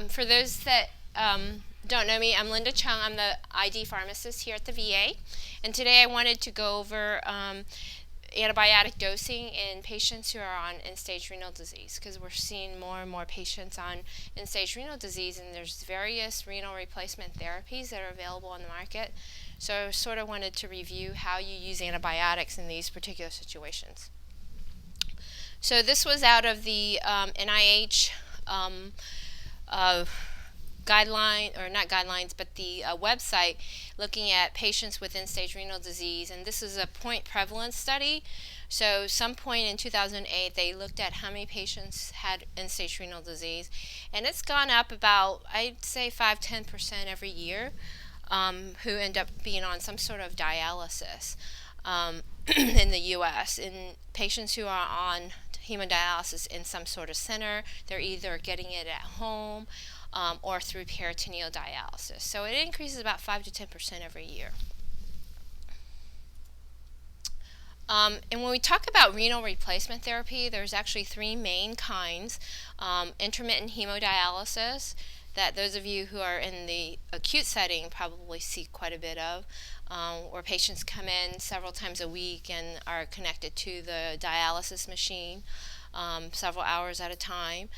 For those that don't know me, I'm Linda Cheung. I'm the ID pharmacist here at the VA, and today I wanted to go over antibiotic dosing in patients who are on end-stage renal disease, because we're seeing more and more patients on end-stage renal disease, and there's various renal replacement therapies that are available on the market. So I sort of wanted to review how you use antibiotics in these particular situations. So this was out of the NIH guideline, or not guidelines, but the website looking at patients with end-stage renal disease, and this is a point prevalence study. So some point in 2008 they looked at how many patients had end-stage renal disease, and it's gone up about, I'd say, 5-10% every year who end up being on some sort of dialysis in the US. In patients who are on hemodialysis in some sort of center, they're either getting it at home or through peritoneal dialysis. So it increases about 5-10% every year. And when we talk about renal replacement therapy, there's actually three main kinds. Intermittent hemodialysis, that those of you who are in the acute setting probably see quite a bit of, where patients come in several times a week and are connected to the dialysis machine several hours at a time.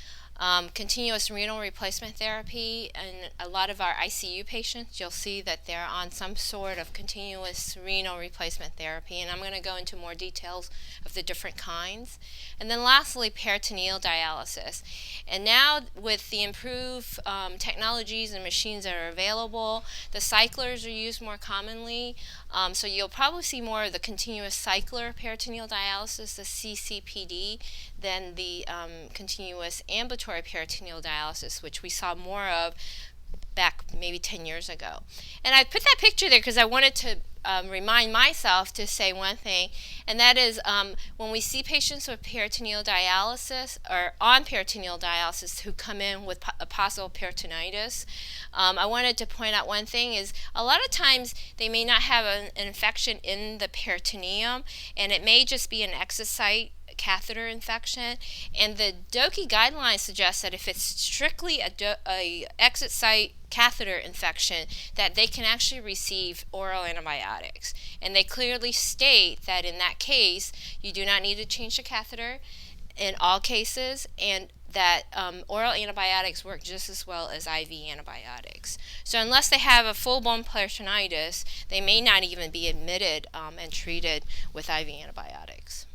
Continuous renal replacement therapy, and a lot of our ICU patients, you'll see that they're on some sort of continuous renal replacement therapy, and I'm going to go into more details of the different kinds. And then lastly, peritoneal dialysis. And now with the improved technologies and machines that are available, the cyclers are used more commonly, so you'll probably see more of the continuous cycler peritoneal dialysis, the CCPD, than the continuous ambulatory peritoneal dialysis, which we saw more of back maybe 10 years ago. And I put that picture there because I wanted to remind myself to say one thing, and that is when we see patients with peritoneal dialysis or on peritoneal dialysis who come in with a possible peritonitis, I wanted to point out one thing is a lot of times they may not have an infection in the peritoneum, and it may just be an exit site catheter infection, and the DOKI guidelines suggest that if it's strictly a exit site catheter infection, that they can actually receive oral antibiotics, and they clearly state that in that case you do not need to change the catheter in all cases, and that oral antibiotics work just as well as IV antibiotics. So unless they have a full-blown peritonitis, they may not even be admitted and treated with IV antibiotics.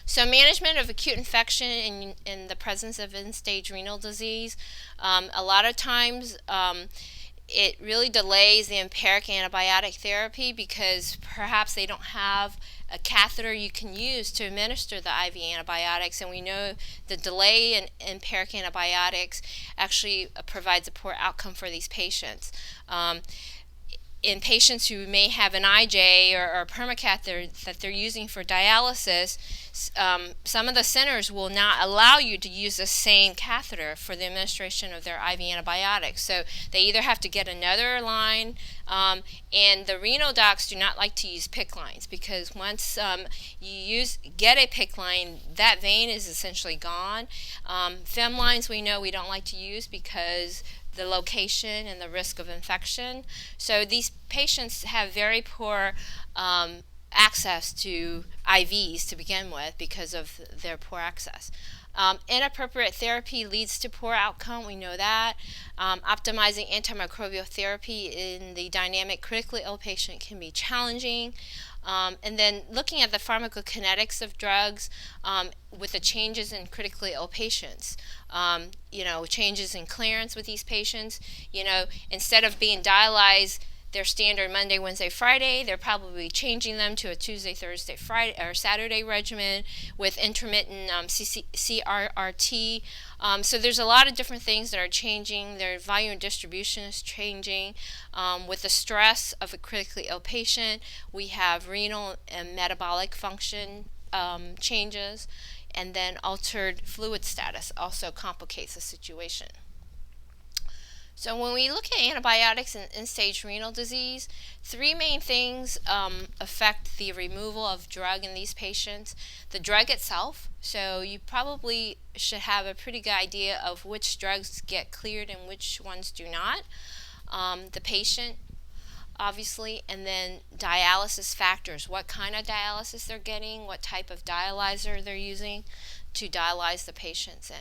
So management of acute infection in the presence of end-stage renal disease, a lot of times it really delays the empiric antibiotic therapy because perhaps they don't have a catheter you can use to administer the IV antibiotics, and we know the delay in empiric antibiotics actually provides a poor outcome for these patients. In patients who may have an IJ or permacatheter that they're using for dialysis, some of the centers will not allow you to use the same catheter for the administration of their IV antibiotics. So they either have to get another line, and the renal docs do not like to use PICC lines because once you get a PICC line, that vein is essentially gone. Fem lines we know we don't like to use because the location and the risk of infection. So these patients have very poor access to IVs to begin with because of their poor access. Inappropriate therapy leads to poor outcome, we know that. Optimizing antimicrobial therapy in the dynamic critically ill patient can be challenging. And then looking at the pharmacokinetics of drugs with the changes in critically ill patients, changes in clearance with these patients, instead of being dialyzed their standard Monday, Wednesday, Friday, they're probably changing them to a Tuesday, Thursday, Friday, or Saturday regimen with intermittent CRRT. So there's a lot of different things that are changing. Their volume distribution is changing. With the stress of a critically ill patient, we have renal and metabolic function changes, and then altered fluid status also complicates the situation. So when we look at antibiotics in end-stage renal disease, three main things affect the removal of drug in these patients. The drug itself, so you probably should have a pretty good idea of which drugs get cleared and which ones do not. The patient, obviously, and then dialysis factors, what kind of dialysis they're getting, what type of dialyzer they're using to dialyze the patients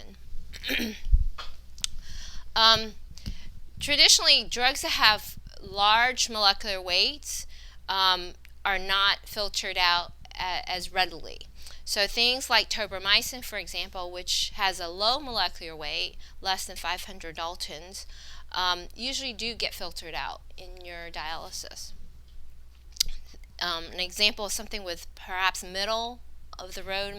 in. Traditionally, drugs that have large molecular weights are not filtered out as readily. So things like tobramycin, for example, which has a low molecular weight, less than 500 daltons, usually do get filtered out in your dialysis. An example of something with perhaps middle of the road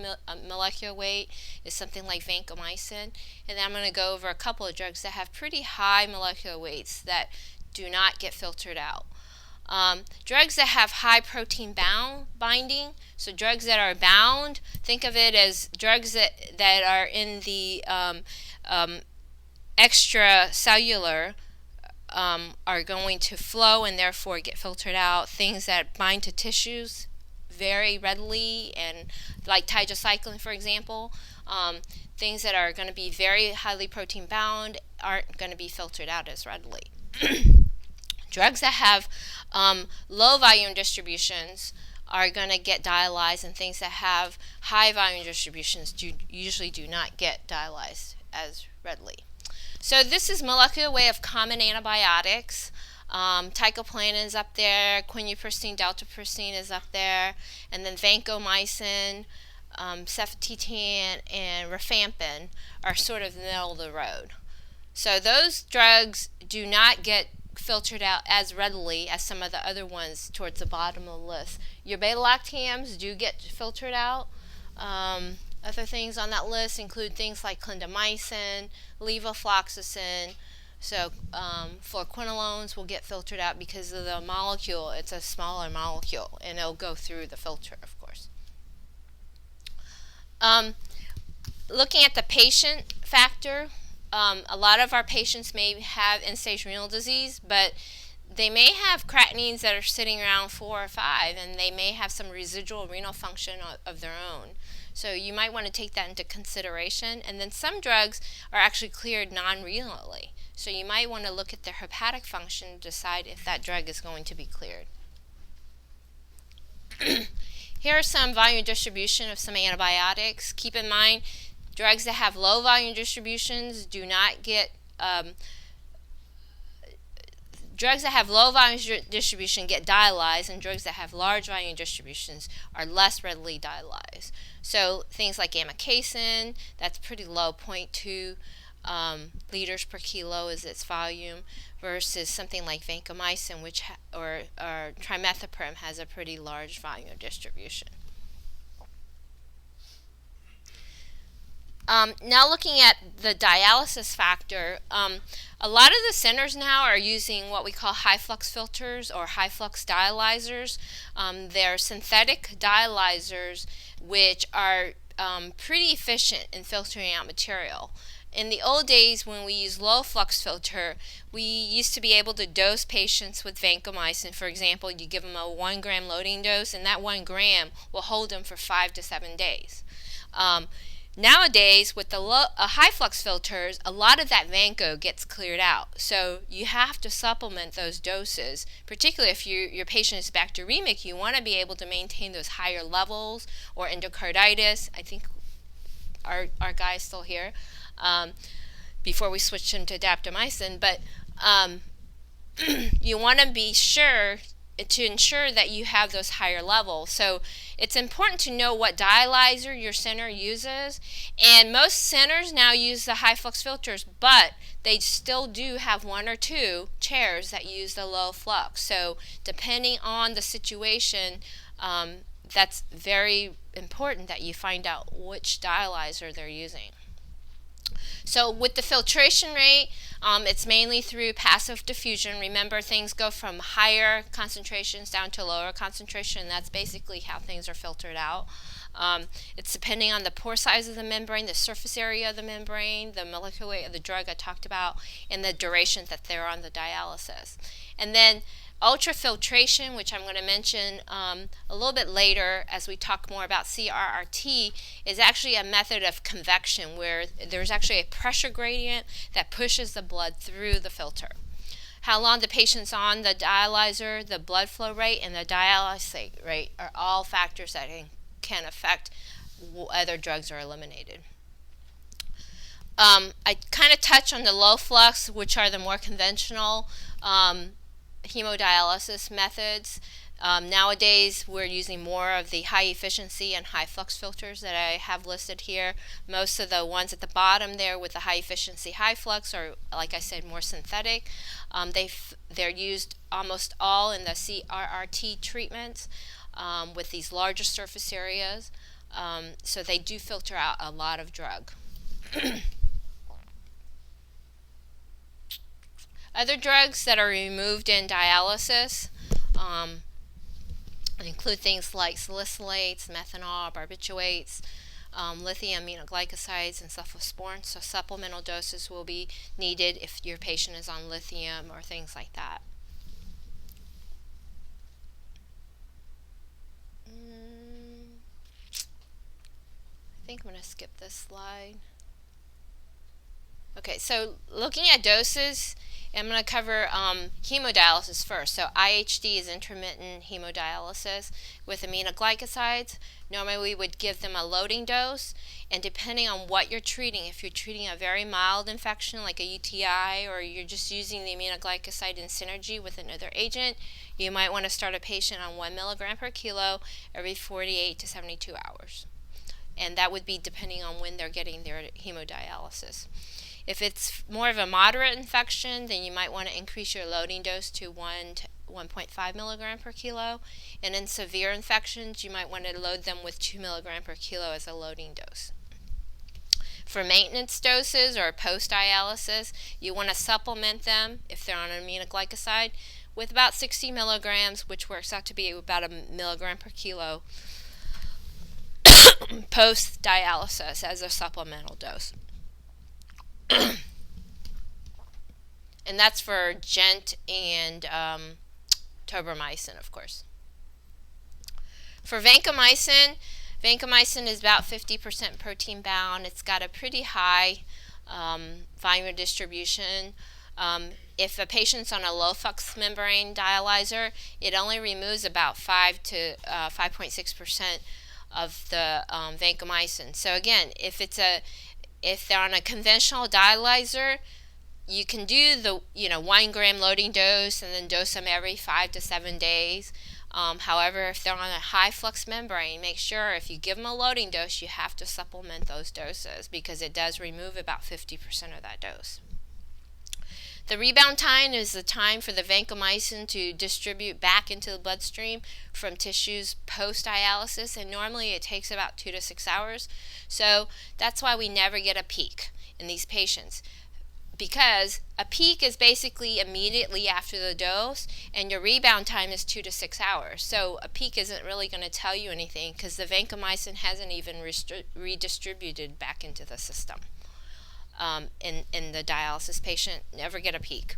molecular weight is something like vancomycin, and then I'm going to go over a couple of drugs that have pretty high molecular weights that do not get filtered out. Drugs that have high protein binding, so drugs that are bound, think of it as drugs that are in the extracellular are going to flow and therefore get filtered out. Things that bind to tissues very readily, and like tigecycline, for example, things that are going to be very highly protein bound aren't going to be filtered out as readily. Drugs that have low volume distributions are going to get dialyzed, and things that have high volume distributions usually do not get dialyzed as readily. So this is molecular weight of common antibiotics. Teicoplanin is up there, quinapristine, daltepristine is up there, and then vancomycin, ceftazidime, and rifampin are sort of the middle of the road. So those drugs do not get filtered out as readily as some of the other ones towards the bottom of the list. Your beta-lactams do get filtered out. Other things on that list include things like clindamycin, levofloxacin. So fluoroquinolones will get filtered out because of the molecule. It's a smaller molecule, and it'll go through the filter, of course. Looking at the patient factor, a lot of our patients may have end-stage renal disease, but they may have creatinines that are sitting around 4 or 5, and they may have some residual renal function of their own. So you might want to take that into consideration. And then some drugs are actually cleared non-renally. So you might want to look at their hepatic function to decide if that drug is going to be cleared. Here are some volume distribution of some antibiotics. Keep in mind, drugs that have low volume distributions do not get drugs that have low volume distribution get dialyzed, and drugs that have large volume distributions are less readily dialyzed. So things like amikacin, that's pretty low, 0.2 liters per kilo is its volume, versus something like vancomycin, or trimethoprim has a pretty large volume distribution. Now looking at the dialysis factor, a lot of the centers now are using what we call high flux filters or high flux dialyzers. They're synthetic dialyzers which are pretty efficient in filtering out material. In the old days, when we used low flux filter, we used to be able to dose patients with vancomycin. For example, you give them a 1 gram loading dose, and that 1 gram will hold them for 5 to 7 days. Nowadays, with the high flux filters, a lot of that vanco gets cleared out. So you have to supplement those doses, particularly if your patient is bacteremic. You want to be able to maintain those higher levels, or endocarditis. I think our guy is still here. Before we switch him to daptomycin, but you want to be sure to ensure that you have those higher levels. So it's important to know what dialyzer your center uses, and most centers now use the high flux filters, but they still do have 1 or 2 chairs that use the low flux. So depending on the situation, that's very important that you find out which dialyzer they're using. So with the filtration rate, it's mainly through passive diffusion. Remember, things go from higher concentrations down to lower concentration. That's basically how things are filtered out. It's depending on the pore size of the membrane, the surface area of the membrane, the molecular weight of the drug I talked about, and the duration that they're on the dialysis. And then ultrafiltration, which I'm going to mention a little bit later as we talk more about CRRT, is actually a method of convection where there's actually a pressure gradient that pushes the blood through the filter. How long the patient's on the dialyzer, the blood flow rate, and the dialysis rate are all factors that can affect whether drugs are eliminated. I kind of touch on the low flux, which are the more conventional hemodialysis methods. Nowadays, we're using more of the high efficiency and high flux filters that I have listed here. Most of the ones at the bottom there with the high efficiency, high flux are, like I said, more synthetic. They're used almost all in the CRRT treatments with these larger surface areas. So they do filter out a lot of drug. Other drugs that are removed in dialysis include things like salicylates, methanol, barbiturates, lithium aminoglycosides, and cephalosporins. So supplemental doses will be needed if your patient is on lithium or things like that. I think I'm going to skip this slide. Okay, so looking at doses, I'm going to cover hemodialysis first. So IHD is intermittent hemodialysis with aminoglycosides. Normally we would give them a loading dose, and depending on what you're treating, if you're treating a very mild infection like a UTI, or you're just using the aminoglycoside in synergy with another agent, you might want to start a patient on 1 milligram per kilo every 48 to 72 hours. And that would be depending on when they're getting their hemodialysis. If it's more of a moderate infection, then you might want to increase your loading dose to 1 to 1.5 milligram per kilo. And in severe infections, you might want to load them with 2 milligram per kilo as a loading dose. For maintenance doses or post-dialysis, you want to supplement them, if they're on an aminoglycoside, with about 60 milligrams, which works out to be about a milligram per kilo post-dialysis as a supplemental dose. And that's for Gent and tobramycin, of course. For vancomycin, vancomycin is about 50% protein bound. It's got a pretty high volume distribution. If a patient's on a low flux membrane dialyzer, it only removes about 5 to 5.6% of the vancomycin. So again, if they're on a conventional dialyzer, you can do the 1 gram loading dose and then dose them every 5 to 7 days. However, if they're on a high flux membrane, make sure if you give them a loading dose, you have to supplement those doses because it does remove about 50% of that dose. The rebound time is the time for the vancomycin to distribute back into the bloodstream from tissues post-dialysis, and normally it takes about 2 to 6 hours. So that's why we never get a peak in these patients, because a peak is basically immediately after the dose, and your rebound time is 2 to 6 hours. So a peak isn't really going to tell you anything because the vancomycin hasn't even redistributed back into the system. In the dialysis patient, never get a peak.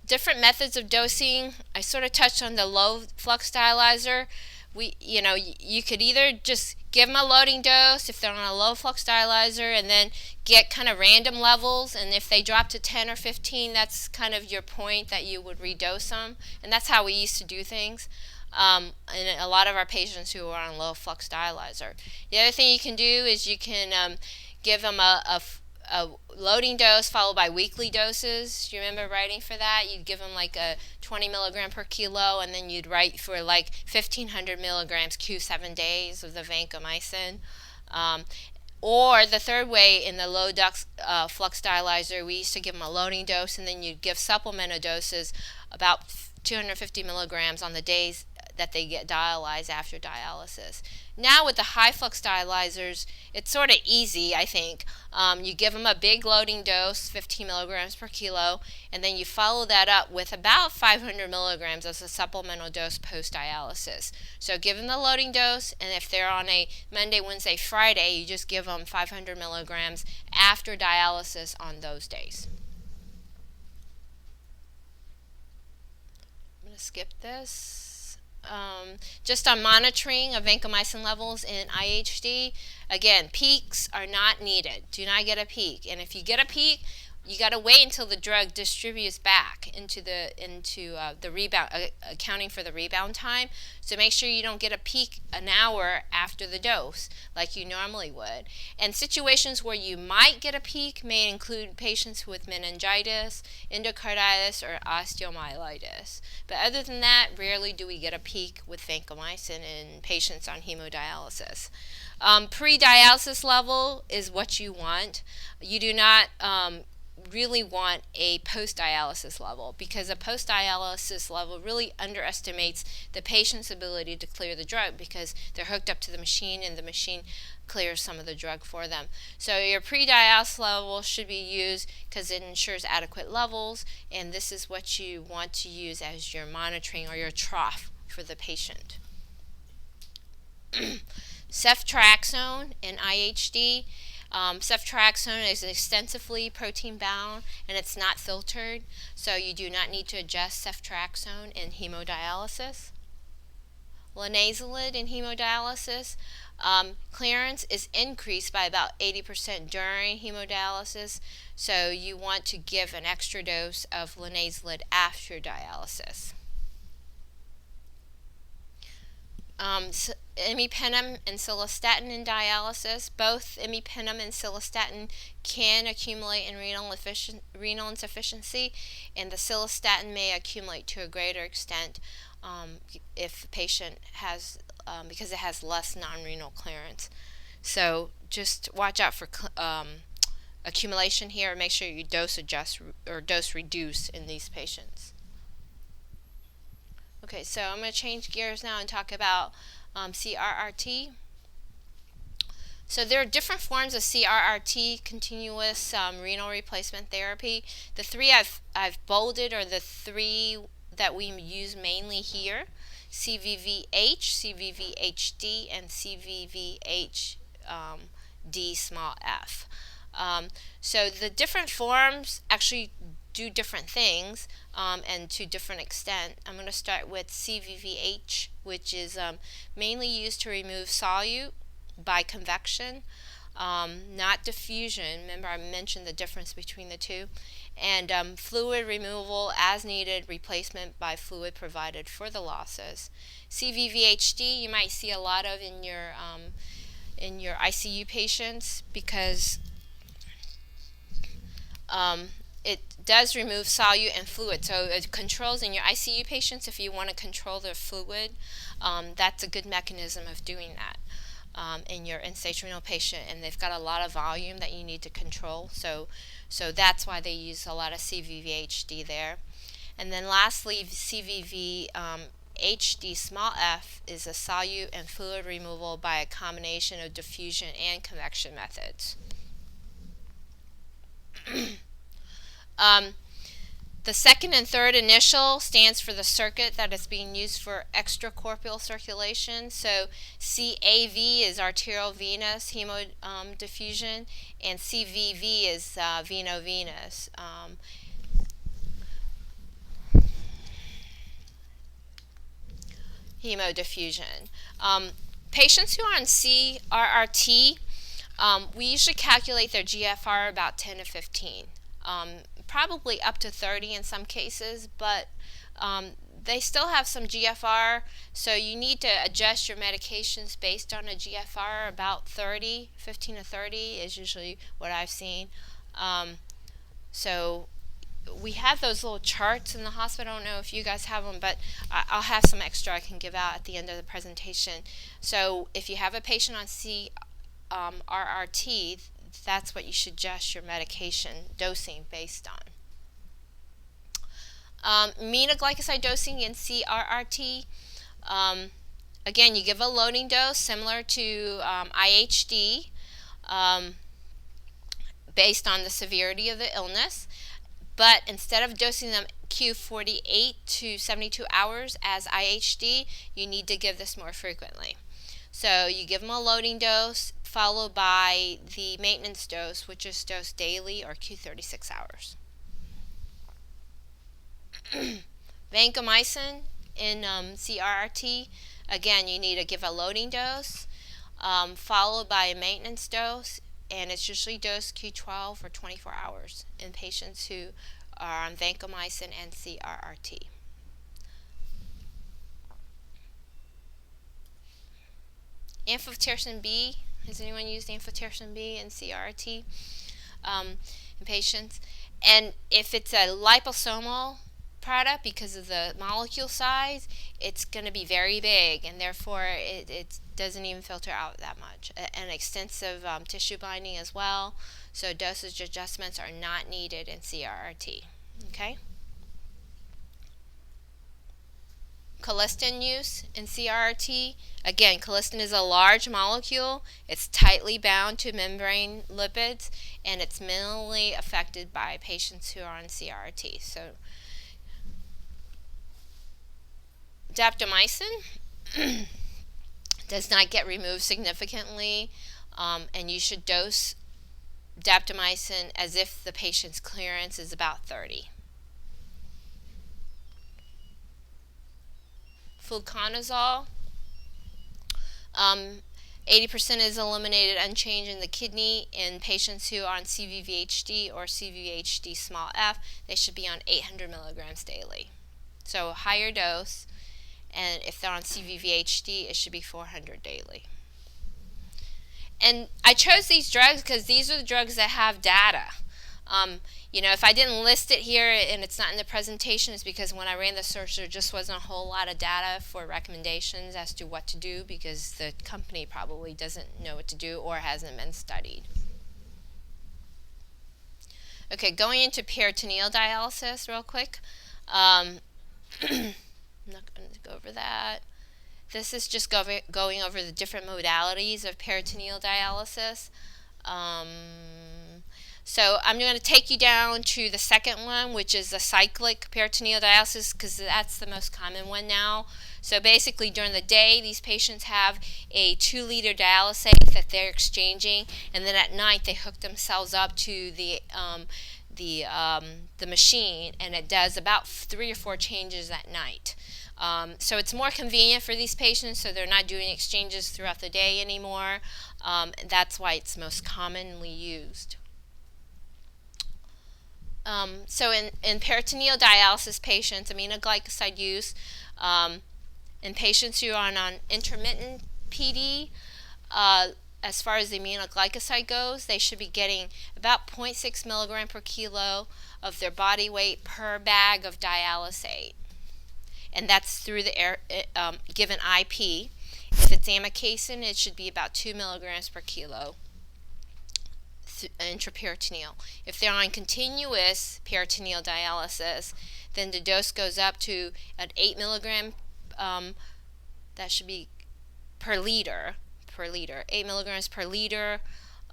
Different methods of dosing. I sort of touched on the low flux dialyzer. You could either just give them a loading dose if they're on a low flux dialyzer and then get kind of random levels, and if they drop to 10 or 15, that's kind of your point that you would redose them, and that's how we used to do things. And a lot of our patients who are on low flux dialyzer. The other thing you can do is you can give them a loading dose followed by weekly doses. Do you remember writing for that? You'd give them like a 20 milligram per kilo, and then you'd write for like 1,500 milligrams Q7 days of the vancomycin. Or the third way, in the low flux dialyzer, we used to give them a loading dose, and then you'd give supplemental doses about 250 milligrams on the days that they get dialyzed after dialysis. Now with the high flux dialyzers, it's sort of easy, I think. You give them a big loading dose, 15 milligrams per kilo, and then you follow that up with about 500 milligrams as a supplemental dose post-dialysis. So give them the loading dose, and if they're on a Monday, Wednesday, Friday, you just give them 500 milligrams after dialysis on those days. I'm going to skip this. Just on monitoring of vancomycin levels in IHD, again, peaks are not needed. Do not get a peak. And if you get a peak, you got to wait until the drug distributes back into the rebound, accounting for the rebound time. So make sure you don't get a peak an hour after the dose like you normally would. And situations where you might get a peak may include patients with meningitis, endocarditis, or osteomyelitis. But other than that, rarely do we get a peak with vancomycin in patients on hemodialysis. Pre-dialysis level is what you want. You do not really want a post-dialysis level, because a post-dialysis level really underestimates the patient's ability to clear the drug, because they're hooked up to the machine and the machine clears some of the drug for them. So your pre-dialysis level should be used because it ensures adequate levels, and this is what you want to use as your monitoring or your trough for the patient. Ceftriaxone in IHD. Ceftriaxone is extensively protein bound and it's not filtered, so you do not need to adjust ceftriaxone in hemodialysis. Linezolid in hemodialysis, clearance is increased by about 80% during hemodialysis, so you want to give an extra dose of linezolid after dialysis. Imipenem and cilastatin in dialysis. Both imipenem and cilastatin can accumulate in renal insufficiency, and the cilastatin may accumulate to a greater extent if the patient has, because it has less non-renal clearance. So just watch out for accumulation here, and make sure you dose adjust or dose reduce in these patients. Okay, so I'm going to change gears now and talk about CRRT. So there are different forms of CRRT, continuous renal replacement therapy. The three I've bolded are the three that we use mainly here: CVVH, CVVHD, and CVVHD small f. So the different forms actually do different things and to different extent. I'm going to start with CVVH, which is mainly used to remove solute by convection, not diffusion. Remember, I mentioned the difference between the two. And fluid removal as needed, replacement by fluid provided for the losses. CVVHD you might see a lot of in your ICU patients, because it does remove solute and fluid. So it controls in your ICU patients, if you want to control their fluid, that's a good mechanism of doing that. In your end-stage renal patient, and they've got a lot of volume that you need to control. So that's why they use a lot of CVVHD there. And then lastly, CVVHD small f is a solute and fluid removal by a combination of diffusion and convection methods. The second and third initial stands for the circuit that is being used for extracorporeal circulation. So CAV is arterial venous hemodiffusion, and CVV is veno-venous. Hemodiffusion. Patients who are on CRRT, we usually calculate their GFR about 10 to 15. Probably up to 30 in some cases, but they still have some GFR, so you need to adjust your medications based on a GFR about 30. 15 to 30 is usually what I've seen. So we have those little charts in the hospital. I don't know if you guys have them, but I'll have some extra I can give out at the end of the presentation. So if you have a patient on CRRT, that's what you should adjust your medication dosing based on. Aminoglycoside dosing in CRRT, again, you give a loading dose similar to IHD based on the severity of the illness. But instead of dosing them Q48 to 72 hours as IHD, you need to give this more frequently. So you give them a loading dose followed by the maintenance dose, which is dosed daily or Q36 hours. Vancomycin in CRRT, again, you need to give a loading dose followed by a maintenance dose, and it's usually dosed Q12 or 24 hours in patients who are on vancomycin and CRRT. Amphotericin B, has anyone used amphotericin B in CRRT in patients? And if it's a liposomal product, because of the molecule size, it's going to be very big, and therefore it doesn't even filter out that much. An extensive tissue binding as well, so dosage adjustments are not needed in CRRT. Okay. Colistin use in CRRT. Again, colistin is a large molecule. It's tightly bound to membrane lipids, and it's minimally affected by patients who are on CRRT. So daptomycin does not get removed significantly, and you should dose daptomycin as if the patient's clearance is about 30. Fluconazole, 80% is eliminated unchanged in the kidney in patients who are on CVVHD or CVVHD small f. They should be on 800 milligrams daily. So higher dose, and if they're on CVVHD, it should be 400 daily. And I chose these drugs because these are the drugs that have data. If I didn't list it here and it's not in the presentation, it's because when I ran the search, there just wasn't a whole lot of data for recommendations as to what to do, because the company probably doesn't know what to do or hasn't been studied. Okay, going into peritoneal dialysis real quick. I'm not going to go over that. This is just going over the different modalities of peritoneal dialysis. So I'm going to take you down to the second one, which is the cyclic peritoneal dialysis, because that's the most common one now. So basically during the day, these patients have a 2-liter dialysate that they're exchanging, and then at night they hook themselves up to the machine, and it does about 3 or 4 changes at night. So it's more convenient for these patients, so they're not doing exchanges throughout the day anymore. That's why it's most commonly used. So in peritoneal dialysis patients, aminoglycoside use, in patients who are on intermittent PD, as far as the aminoglycoside goes, they should be getting about 0.6 milligram per kilo of their body weight per bag of dialysate. And that's through the given IP. If it's amikacin, it should be about 2 milligrams per kilo intraperitoneal. If they're on continuous peritoneal dialysis, then the dose goes up to an 8 milligram, that should be per liter, 8 milligrams per liter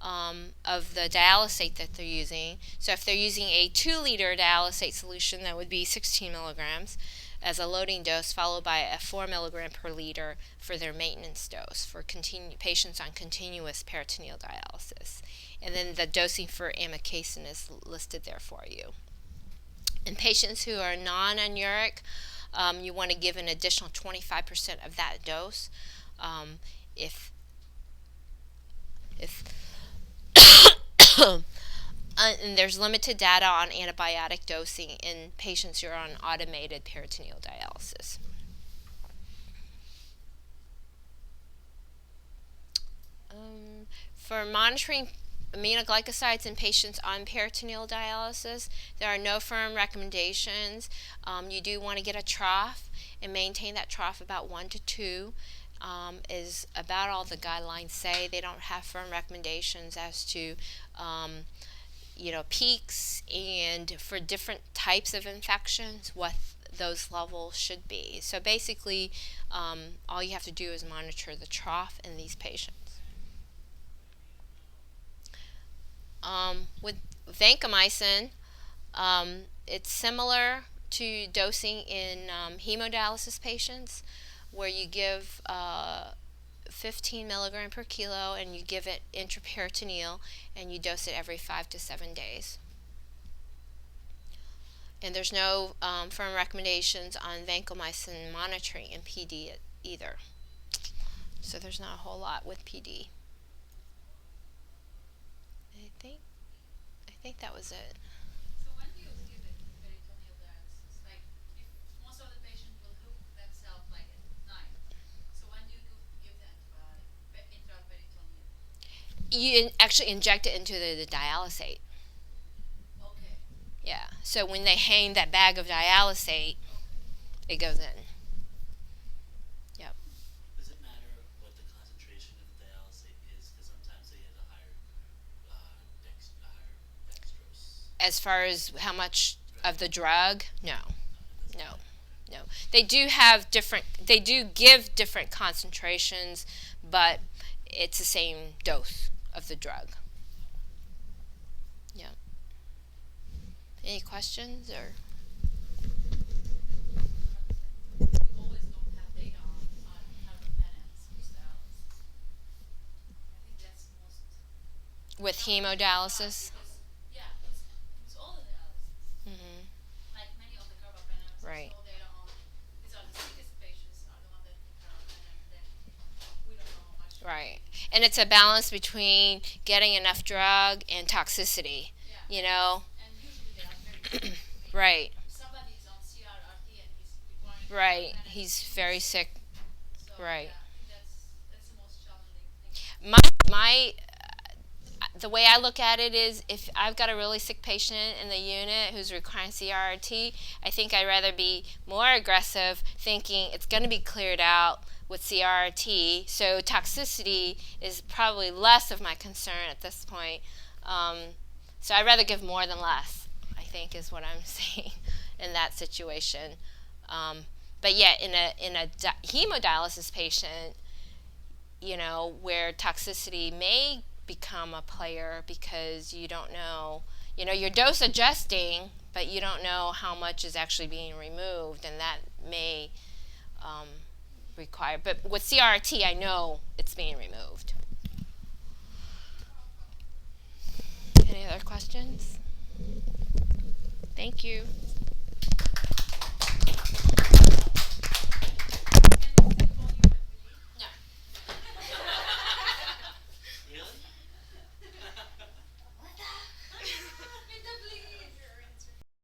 of the dialysate that they're using. So if they're using a 2-liter dialysate solution, that would be 16 milligrams as a loading dose, followed by a 4 milligram per liter for their maintenance dose for patients on continuous peritoneal dialysis. And then the dosing for amikacin is listed there for you. In patients who are non-anuric, you want to give an additional 25% of that dose. If and there's limited data on antibiotic dosing in patients who are on automated peritoneal dialysis. For monitoring aminoglycosides in patients on peritoneal dialysis, there are no firm recommendations. You do want to get a trough and maintain that trough about 1 to 2. Is about all the guidelines say. They don't have firm recommendations as to peaks, and for different types of infections, what those levels should be. So basically, all you have to do is monitor the trough in these patients. With vancomycin, it's similar to dosing in hemodialysis patients, where you give 15 milligram per kilo and you give it intraperitoneal, and you dose it every 5 to 7 days. And there's no firm recommendations on vancomycin monitoring in PD either. So there's not a whole lot with PD. I think that was it. So when do you give it peritoneal dialysis? Like, if most of the patients will hook themselves like at night. So when do you give the antibiotic intraperitoneal? You actually inject it into the dialysate. Okay. Yeah. So when they hang that bag of dialysate, it goes in. Yep. Does it matter what the concentration of the dialysate is? Because sometimes they have a higher dextrose. As far as how much of the drug, no. No. No. They do give different concentrations, but it's the same dose of the drug. Yeah. Any questions or? We always don't have data on carbapenems with dialysis. I think that's most. With hemodialysis? With all the dialysis. Mm-hmm. Like many of the carbapenems, Right. all data on these are the sickest patients are the ones that get carbapenem. Then we don't know how much. Right. And it's a balance between getting enough drug and toxicity. Yeah. You know? And usually they are very sick. Right. If somebody is on CRRT and he's requiring Right. carbapenem, He's very sick. So, Right. yeah, I think that's the most challenging thing. The way I look at it is, if I've got a really sick patient in the unit who's requiring CRRT, I think I'd rather be more aggressive, thinking it's going to be cleared out with CRRT. So toxicity is probably less of my concern at this point. So I'd rather give more than less, I think, is what I'm saying in that situation. But yet, in a hemodialysis patient, where toxicity may become a player, because you don't know, you're dose adjusting, but you don't know how much is actually being removed, and that may require. But with CRRT, I know it's being removed. Any other questions? Thank you.